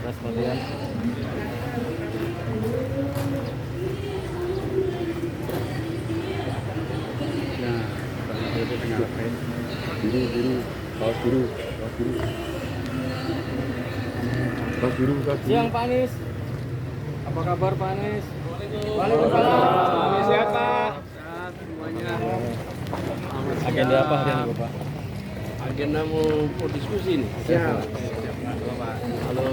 Tes kalian. Nah, itu tinggal pakai biru, kaos biru. Siang Pak Anies. Apa kabar Pak Anies? Waalaikumsalam. Sehat Pak? Sehat semuanya. Agenda apa hari ini Pak? Agenda mau diskusi nih. Siap. Halo.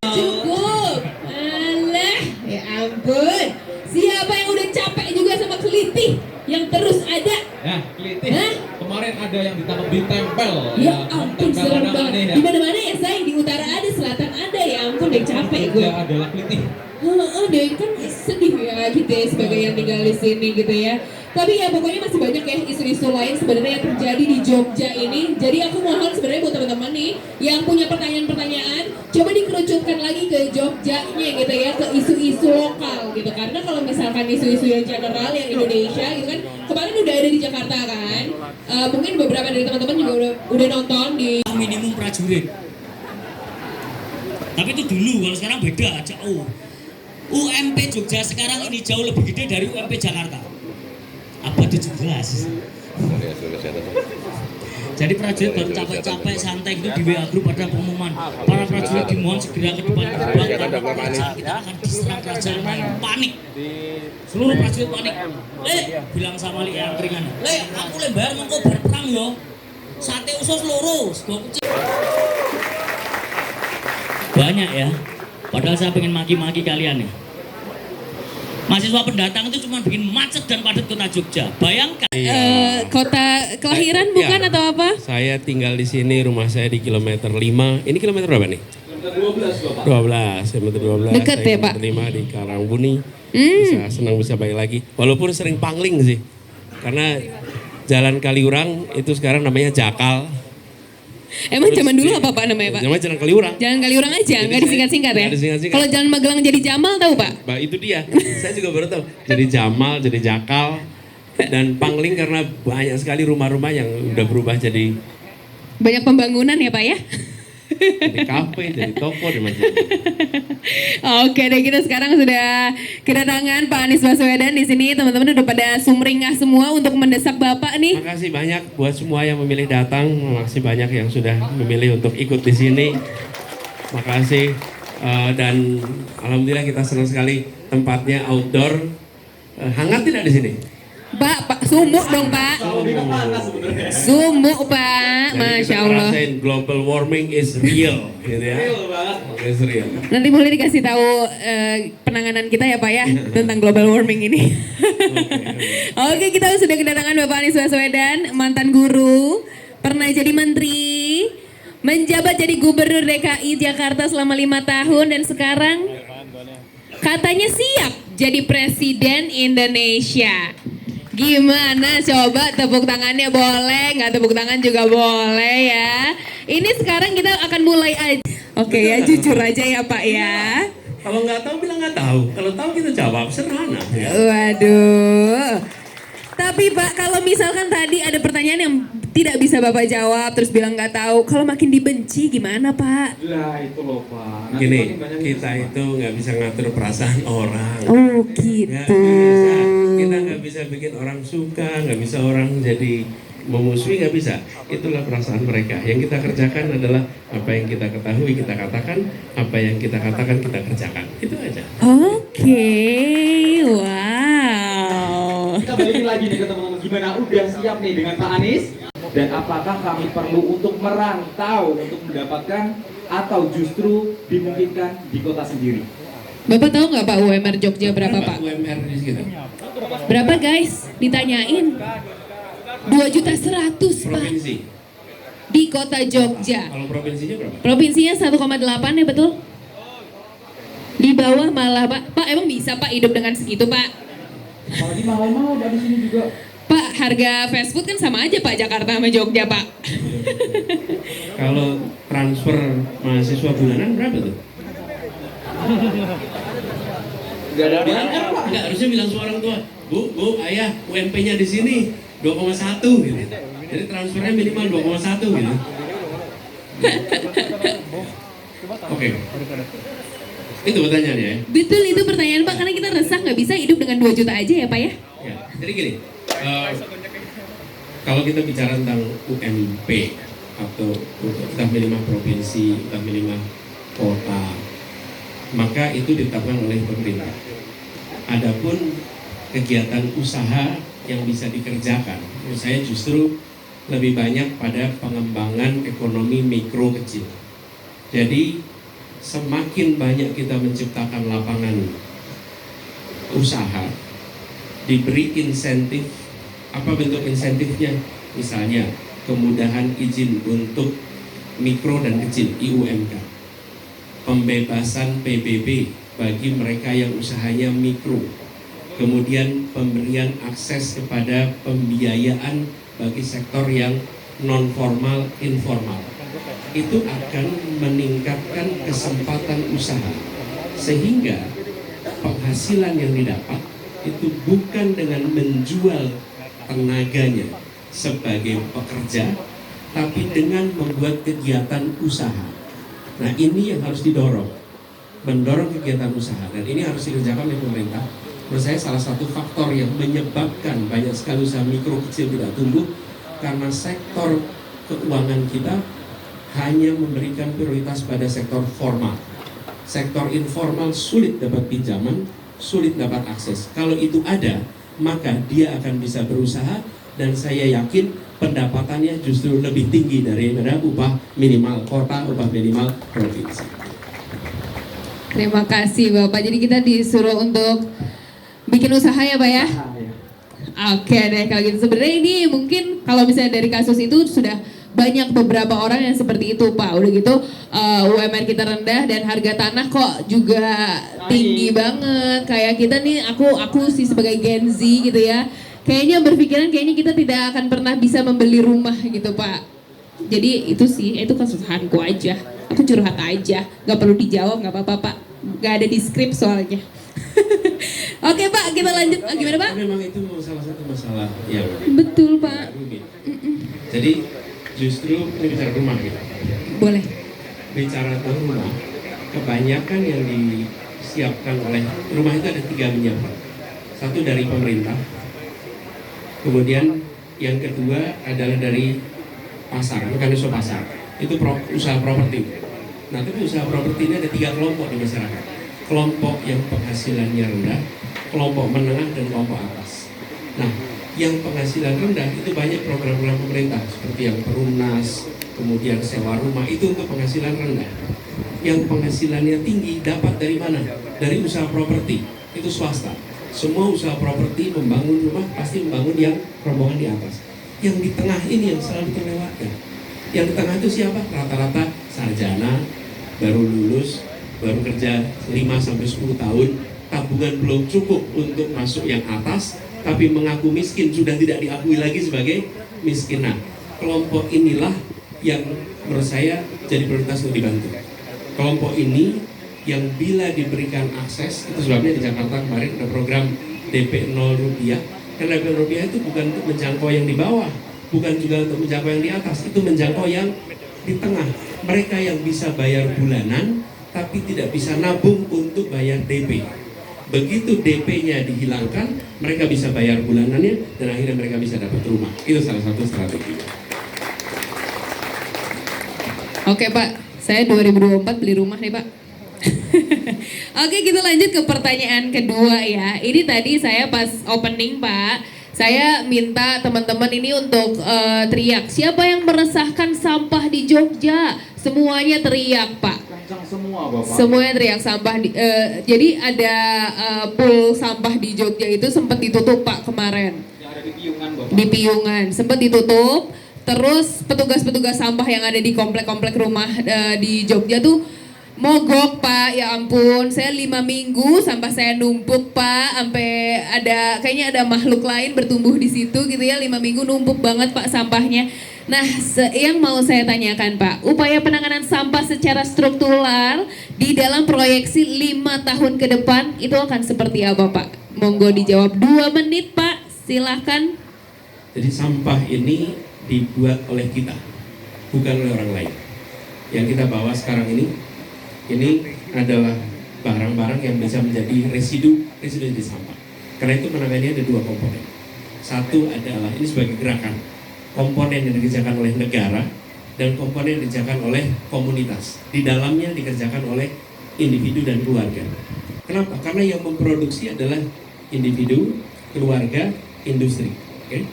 Cukup. Alah, ya ampun. Siapa yang udah capek juga sama kelitih yang terus ada? Ya, kelitih. Hah? Kemarin ada yang ditangkap ditempel. Ya ampun, tempel serem ada banget. aneh ya. Di mana-mana ya sayang, di utara ada, selatan ada, ya ampun deh capek gue. Jogja adalah kelitih. Deh kan sedih ya gitu ya sebagai yang tinggal di sini gitu ya. Tapi ya pokoknya masih banyak ya isu-isu lain sebenarnya yang terjadi di Jogja ini. Jadi aku mohon sebenarnya buat teman-teman nih yang punya pertanyaan-pertanyaan, coba dikerucutkan lagi ke Jogjanya gitu ya, ke isu-isu lokal gitu. Karena kalau misalkan isu-isu yang general yang Indonesia gitu kan, kemarin udah ada di Jakarta kan. Mungkin beberapa dari teman-teman juga udah nonton di minimum prajurit. Tapi itu dulu, kalau sekarang beda, jauh. UMP Jogja sekarang ini jauh lebih gede dari UMP Jakarta. Abad 17. Jadi prajurit baru capek-capek santai itu di WA grup ada pengumuman. Para prajurit dimohon segera ke depan gerbang karena kita akan diserang kerajaan lain. Panik. Seluruh prajurit panik. Bilang sama li yang keringan. Aku lembar mengko berperang yo. Sate usus loro, sego kucing. Banyak ya. Padahal saya pengen maki-maki kalian nih. Mahasiswa pendatang itu cuma bikin macet dan padat kota Jogja. Bayangkan. kota kelahiran bukan Ya. atau apa? Saya tinggal di sini, rumah saya di kilometer 5. Ini kilometer berapa nih? 12, kilometer 12. Deket saya ya, Pak? kilometer 5 di Karangbuni. Bisa balik lagi. Walaupun sering pangling sih. Karena Jalan Kaliurang itu sekarang namanya Jakal. Emang Terus zaman dulu di- apa Pak namanya Pak? Namanya Jalan Kaliurang. Jalan Kaliurang aja, Jadi nggak saya- disingkat-singkat ya? nggak disingkat-singkat. Kalau Jalan Magelang jadi Jamal tahu Pak? Bah, itu dia. Saya juga baru tahu. Jadi Jamal, jadi Jakal. Dan pangling karena banyak sekali rumah-rumah yang udah berubah jadi Banyak pembangunan ya Pak ya? kafe, jadi toko, dan macam-macam. Oke deh, kita sekarang sudah kedatangan Pak Anies Baswedan di sini. Teman-teman udah pada sumringah semua untuk mendesak Bapak nih. Makasih banyak buat semua yang memilih datang. Makasih banyak yang sudah memilih untuk ikut di sini. Makasih. Dan alhamdulillah kita senang sekali tempatnya outdoor. Hangat tidak di sini? Pak, sumuk dong Pak. Lebih ke panas sebenarnya. Sumuk Pak, Jadi Masya kita Allah. ngerasain global warming is real, gitu ya. Real banget. Is real. Nanti boleh dikasih tahu penanganan kita ya Pak ya tentang global warming ini. Oke, kita sudah kedatangan Bapak Anies Baswedan, mantan guru, pernah jadi menteri, menjabat jadi gubernur DKI Jakarta selama 5 tahun dan sekarang katanya siap jadi presiden Indonesia. Gimana coba tepuk tangannya boleh, nggak tepuk tangan juga boleh ya. Ini sekarang kita akan mulai aja. Oke ya, jujur aja ya Pak ya. Kalau nggak tahu bilang nggak tahu. Kalau tahu kita jawab sederhana. Ya. Waduh. Tapi Pak, kalau misalkan tadi ada pertanyaan yang tidak bisa Bapak jawab, terus bilang nggak tahu, kalau makin dibenci gimana Pak? Lah itu loh Pak. Nanti Gini, makin banyak yang kita susah, itu nggak bisa ngatur perasaan orang. Oh Nggak gitu. bisa. Kita nggak bisa bikin orang suka, nggak bisa orang jadi memusuhi, nggak bisa. Itulah perasaan mereka. Yang kita kerjakan adalah apa yang kita ketahui kita katakan, apa yang kita katakan kita kerjakan. Itu aja. Oke, wow. Kita balikin lagi nih ke teman-teman, gimana udah siap nih dengan Pak Anies? Dan apakah kami perlu untuk merantau untuk mendapatkan atau justru dimungkinkan di kota sendiri? Bapak tahu nggak Pak UMR Jogja berapa Pak? UMR di sekitar. Berapa guys? Ditanyain. 2.100.000 Pak Provinsi. di kota Jogja. Kalau provinsinya berapa? Provinsinya 1,8 ya betul? Di bawah malah Pak. Pak emang bisa Pak hidup dengan segitu Pak? Apalagi mahal-mahal dari sini juga. Pak harga fast food kan sama aja Pak Jakarta sama Jogja Pak. Kalau transfer mahasiswa bulanan berapa tuh? Gak ada bilang Pak. Enggak, harusnya bilang sama orang tua, Bu, ayah, UMP-nya di sini 2,1 gitu. Jadi transfernya minimal 2,1 gitu. Oke. Itu pertanyaannya ya. Betul itu pertanyaan Pak karena kita resah nggak bisa hidup dengan 2 juta aja ya Pak ya. Ya, jadi gini, kalau kita bicara tentang UMP atau upah minimum provinsi, upah minimum kota, maka itu ditetapkan oleh pemerintah. Adapun kegiatan usaha yang bisa dikerjakan, menurut saya justru lebih banyak pada pengembangan ekonomi mikro kecil. Jadi semakin banyak kita menciptakan lapangan usaha, diberi insentif. Apa bentuk insentifnya? Misalnya kemudahan izin untuk mikro dan kecil (IUMK), pembebasan PBB bagi mereka yang usahanya mikro, kemudian pemberian akses kepada pembiayaan bagi sektor yang non formal informal. Itu akan meningkatkan kesempatan usaha sehingga penghasilan yang didapat itu bukan dengan menjual tenaganya sebagai pekerja, tapi dengan membuat kegiatan usaha. Nah ini yang harus didorong, mendorong kegiatan usaha, dan ini harus dikerjakan oleh pemerintah. Menurut saya salah satu faktor yang menyebabkan banyak sekali usaha mikro kecil tidak tumbuh karena sektor keuangan kita hanya memberikan prioritas pada sektor formal. Sektor informal sulit dapat pinjaman, sulit dapat akses. Kalau itu ada, maka dia akan bisa berusaha dan saya yakin pendapatannya justru lebih tinggi daripada upah minimal kota, upah minimal provinsi. Terima kasih Bapak. Jadi kita disuruh untuk bikin usaha ya Pak ya? Oke deh kalau gitu. Sebenarnya ini mungkin kalau misalnya dari kasus itu sudah banyak beberapa orang yang seperti itu Pak. Udah gitu UMR kita rendah dan harga tanah kok juga tinggi banget. Kayak kita nih, aku sih sebagai Gen Z gitu ya, kayaknya berpikiran kayaknya kita tidak akan pernah bisa membeli rumah gitu Pak. Jadi itu sih, itu kesusahanku aja. Aku curhat aja, nggak perlu dijawab, nggak apa-apa Pak. Nggak ada di skrip soalnya. Oke Pak, kita lanjut. Gimana Pak? Memang itu salah satu masalah yang Betul Pak. rumit. Jadi justru ini bicara rumah gitu. Boleh. Bicara tentang rumah, kebanyakan yang disiapkan oleh rumah itu ada 3 menyiapkan. Satu dari pemerintah, kemudian yang kedua adalah dari pasar, mekanisme pasar. Itu usaha properti. Nah, tapi usaha properti ini ada 3 kelompok di masyarakat. Kelompok yang penghasilannya rendah, kelompok menengah, dan kelompok atas. Nah, Yang penghasilan rendah itu banyak program-program pemerintah seperti yang Perumnas, kemudian sewa rumah, itu untuk penghasilan rendah. Yang penghasilannya tinggi dapat dari mana? Dari usaha properti, itu swasta. Semua usaha properti membangun rumah pasti membangun yang rombongan di atas. Yang di tengah ini yang selalu terlewatkan. Yang di tengah itu siapa? Rata-rata sarjana, baru lulus, baru kerja 5-10 tahun, tabungan belum cukup untuk masuk yang atas, tapi mengaku miskin, sudah tidak diakui lagi sebagai miskin. Nah, kelompok inilah yang menurut saya jadi prioritas untuk dibantu. Kelompok ini yang bila diberikan akses, itu sebabnya di Jakarta kemarin ada program DP 0 rupiah. Karena DP 0 rupiah itu bukan untuk menjangkau yang di bawah, bukan juga untuk menjangkau yang di atas, itu menjangkau yang di tengah. Mereka yang bisa bayar bulanan, tapi tidak bisa nabung untuk bayar DP. Begitu DP-nya dihilangkan, mereka bisa bayar bulanannya, dan akhirnya mereka bisa dapat rumah. Itu salah satu strategi. Oke Pak, saya 2024 beli rumah nih Pak. Oke, kita lanjut ke pertanyaan kedua ya. Ini tadi saya pas opening Pak, saya minta teman-teman ini untuk teriak. Siapa yang meresahkan sampah di Jogja? Semuanya teriak Pak. Kencang semua Bapak. Semuanya teriak sampah. Jadi ada pool sampah di Jogja itu sempat ditutup Pak kemarin. Yang ada di Piungan Bapak. Di Piungan sempat ditutup. Terus petugas-petugas sampah yang ada di komplek-komplek rumah di Jogja tuh mogok Pak, ya ampun, saya 5 minggu sampah saya numpuk Pak, sampai ada kayaknya ada makhluk lain bertumbuh di situ gitu ya, 5 minggu numpuk banget Pak sampahnya. Nah, yang mau saya tanyakan Pak, upaya penanganan sampah secara struktural di dalam proyeksi 5 tahun ke depan itu akan seperti apa Pak? Monggo dijawab 2 menit Pak, silahkan. Jadi sampah ini dibuat oleh kita, bukan oleh orang lain. Yang kita bawa sekarang ini adalah barang-barang yang bisa menjadi residu dari sampah. Karena itu menangannya ada 2 komponen. Satu adalah ini sebagai gerakan, komponen yang dikerjakan oleh negara dan komponen yang dikerjakan oleh komunitas. Di dalamnya dikerjakan oleh individu dan keluarga. Kenapa? Karena yang memproduksi adalah individu, keluarga, industri. Oke?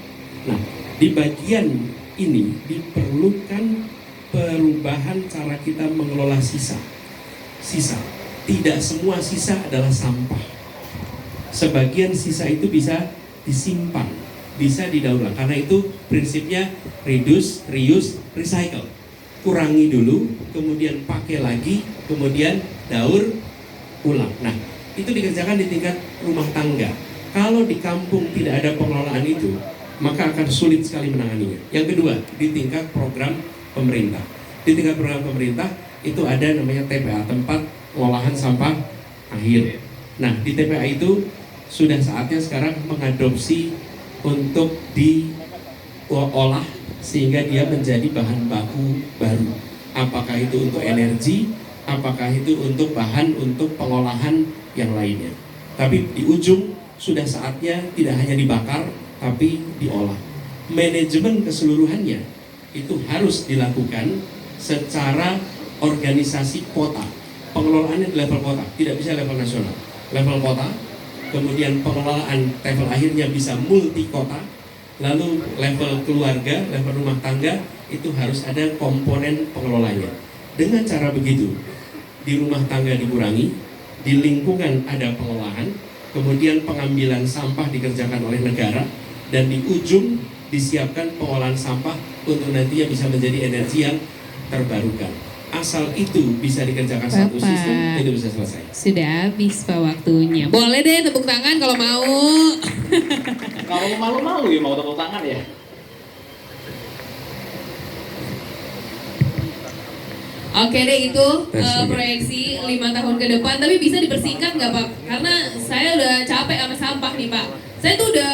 Nah, di bagian ini diperlukan perubahan cara kita mengelola sisa. Tidak semua sisa adalah sampah. Sebagian sisa itu bisa disimpan, bisa didaur ulang. Karena itu prinsipnya reduce, reuse, recycle. Kurangi dulu, kemudian pakai lagi, kemudian daur ulang. Nah, itu dikerjakan di tingkat rumah tangga. Kalau di kampung tidak ada pengelolaan itu, maka akan sulit sekali menanganinya. Yang kedua, di tingkat program pemerintah. Di tingkat program pemerintah itu ada namanya TPA, tempat pengolahan sampah akhir. Nah, di TPA itu sudah saatnya sekarang mengadopsi untuk diolah sehingga dia menjadi bahan baku baru. Apakah itu untuk energi, apakah itu untuk bahan untuk pengolahan yang lainnya. Tapi di ujung sudah saatnya tidak hanya dibakar, tapi diolah. Manajemen keseluruhannya itu harus dilakukan secara organisasi kota. Pengelolaannya di level kota, tidak bisa level nasional. Level kota, kemudian pengelolaan level akhirnya bisa multi kota, lalu level keluarga, level rumah tangga, itu harus ada komponen pengelolanya. Dengan cara begitu, di rumah tangga dikurangi, di lingkungan ada pengolahan, kemudian pengambilan sampah dikerjakan oleh negara, dan di ujung disiapkan pengolahan sampah untuk nantinya bisa menjadi energi yang terbarukan. Asal itu bisa dikerjakan satu sistem, itu bisa selesai. Sudah habis Pak waktunya. Boleh deh tepuk tangan kalau mau. Kalau malu-malu ya mau tepuk tangan ya. Oke deh, itu proyeksi 5 tahun ke depan. Tapi bisa dipersingkat nggak Pak? Karena saya udah capek sama sampah nih Pak. Saya tuh udah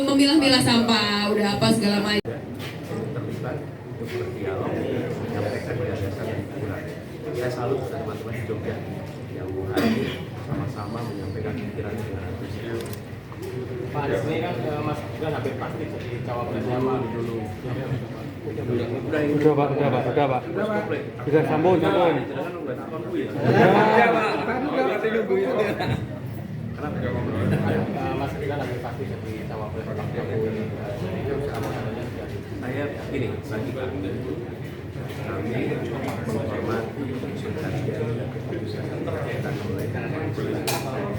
memilah-milah sampah, udah apa segala macam. Terlibat untuk berdialog, menyampaikan gagasan dan pikiran. Saya salut pada teman-teman di Jogja yang hari sama-sama menyampaikan pikiran dengan antusias. Pak Anies ini kan Mas juga hampir pasti jadi cawapresnya Pak dulu. Udah Pak. Bisa sambung. Jangan lu nggak takon gue ya. Iya Pak. Tadi nunggu itu dia. Kenapa? Mas juga hampir pasti jadi cawapres. Saya gini, bagi kami menghormati keputusan dan keputusan berkaitan mulai dari perusahaan,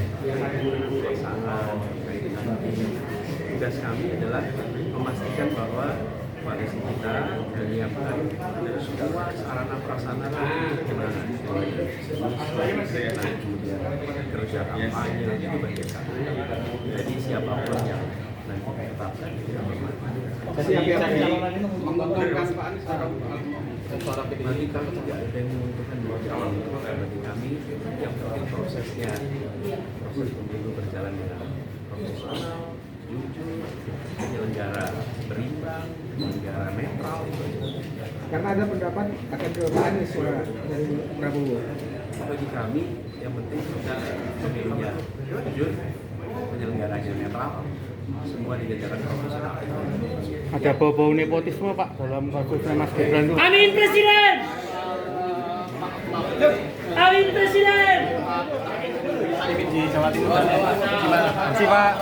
tugas kami adalah memastikan bahwa koalisi kita menyiapkan semua sarana prasarana kemenangan, kemudian kerja kampanye itu bagian kami. Jadi siapapun yang nanti ditetapkan kita hormati. Bagi kami tidak ada yang menentukan dua calon. Bagi kami yang penting prosesnya, proses pemilu berjalan dengan profesional, jujur, penyelenggara berimbang, penyelenggara netral. Karena ada pendapat akan ke Pak Anies dari Prabowo. Bagi kami yang penting kita pemilunya jujur, penyelenggaranya netral, semua dijalankan profesional. Ada bau-bau nepotisme Pak dalam kasusnya Mas Gibran itu. Amin Presiden. Amin Presiden. Di Jawa Timur gimana sih Pak?